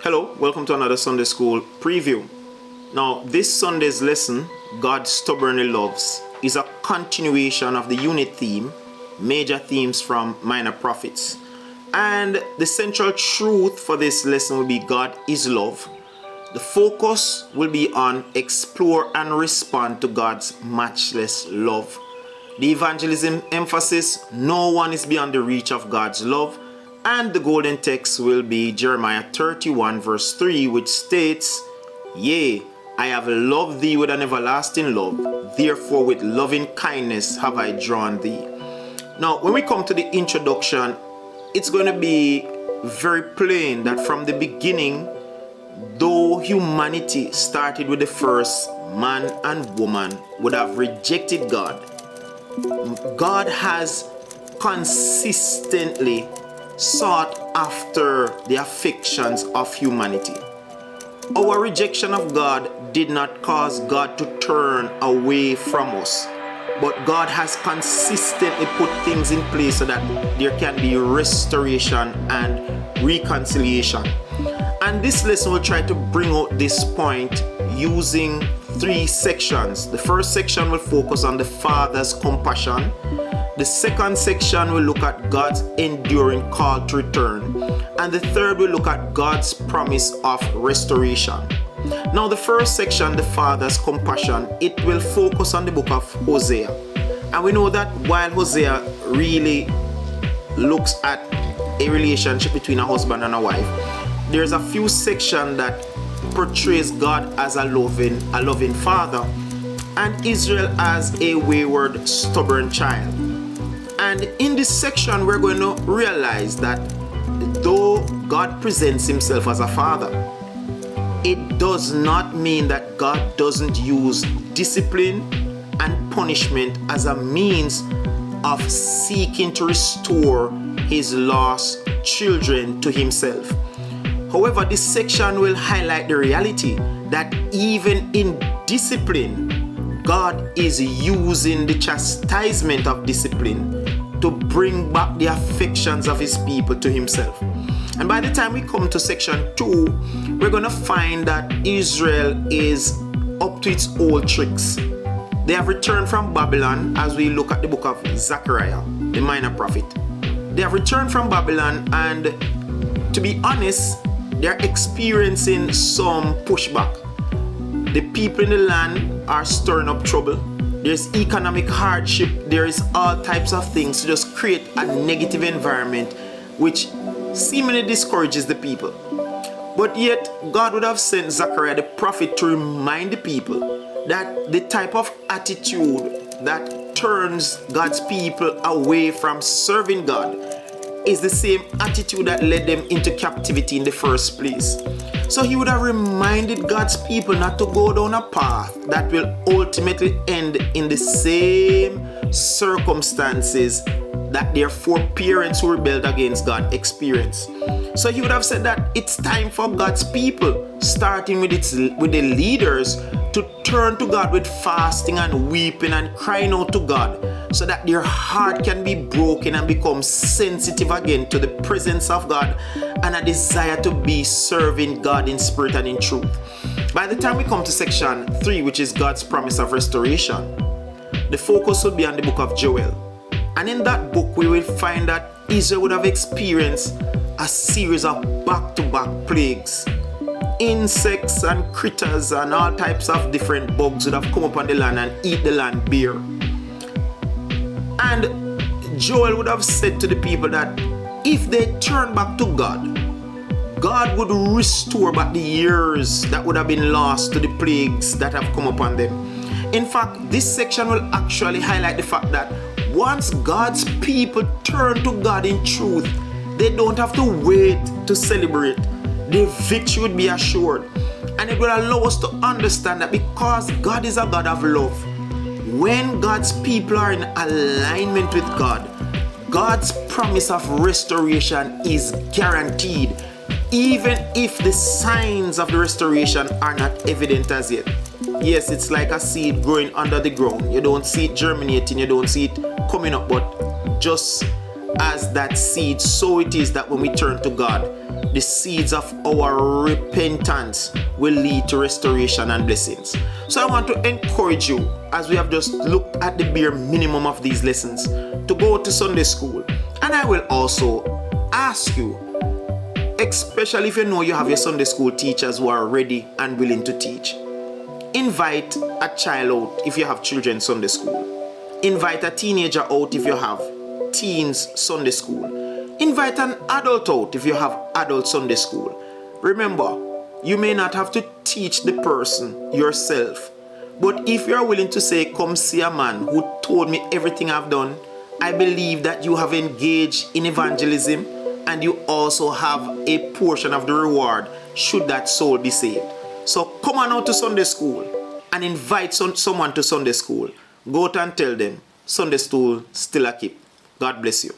Hello, welcome to another Sunday School preview. Now, this Sunday's lesson, God Stubbornly Loves, is a continuation of the unit theme, major themes from minor prophets. And the central truth for this lesson will be God is love. The focus will be on explore and respond to God's matchless love. The evangelism emphasis, no one is beyond the reach of God's love. And the golden text will be Jeremiah 31 verse 3, which states, Yea, I have loved thee with an everlasting love, therefore with loving kindness have I drawn thee. Now, when we come to the introduction, it's going to be very plain that from the beginning, though humanity started with the first man and woman would have rejected God, God has consistently sought after the affections of humanity. Our rejection of God did not cause God to turn away from us, but God has consistently put things in place so that there can be restoration and reconciliation. And this lesson will try to bring out this point using three sections. The first section will focus on the Father's compassion. The second section will look at God's enduring call to return. And the third will look at God's promise of restoration. Now, the first section, the Father's compassion, it will focus on the book of Hosea. And we know that while Hosea really looks at a relationship between a husband and a wife, there's a few sections that portrays God as a loving father and Israel as a wayward, stubborn child. And in this section, we're going to realize that though God presents himself as a father, it does not mean that God doesn't use discipline and punishment as a means of seeking to restore his lost children to himself. However, this section will highlight the reality that even in discipline, God is using the chastisement of discipline to bring back the affections of his people to himself. And by the time we come to section 2, we're going to find that Israel is up to its old tricks. They have returned from Babylon, as we look at the book of Zechariah, the minor prophet. They have returned from Babylon, and to be honest, they're experiencing some pushback. The people in the land are stirring up trouble. There's economic hardship. There is all types of things to just create a negative environment which seemingly discourages the people. But yet, God would have sent Zechariah the prophet to remind the people that the type of attitude that turns God's people away from serving God is the same attitude that led them into captivity in the first place. So he would have reminded God's people not to go down a path that will ultimately end in the same circumstances that their foreparents who rebelled against God experienced. So he would have said that it's time for God's people, starting with the leaders, to turn to God with fasting and weeping and crying out to God, so that their heart can be broken and become sensitive again to the presence of God and a desire to be serving God in spirit and in truth. By the time we come to section 3, which is God's promise of restoration, the focus will be on the book of Joel. And in that book, we will find that Israel would have experienced a series of back-to-back plagues. Insects and critters and all types of different bugs would have come upon the land and eat the land bare. And Joel would have said to the people that if they turn back to God, God would restore back the years that would have been lost to the plagues that have come upon them. In fact, this section will actually highlight the fact that once God's people turn to God in truth, they don't have to wait to celebrate. The victory would be assured. And it will allow us to understand that because God is a God of love, when God's people are in alignment with God, God's promise of restoration is guaranteed, even if the signs of the restoration are not evident as yet. Yes, it's like a seed growing under the ground. You don't see it germinating, you don't see it coming up, but just as that seed, so it is that when we turn to God, the seeds of our repentance will lead to restoration and blessings. So I want to encourage you, as we have just looked at the bare minimum of these lessons, to go to Sunday school. And I will also ask you, especially if you know you have your Sunday school teachers who are ready and willing to teach, invite a child out if you have children Sunday school. Invite a teenager out if you have teens Sunday school. Invite an adult out if you have adult Sunday school. Remember, you may not have to teach the person yourself, but if you are willing to say, come see a man who told me everything I've done, I believe that you have engaged in evangelism, and you also have a portion of the reward should that soul be saved. So come on out to Sunday school and invite someone to Sunday school. Go out and tell them Sunday school still a keep. God bless you.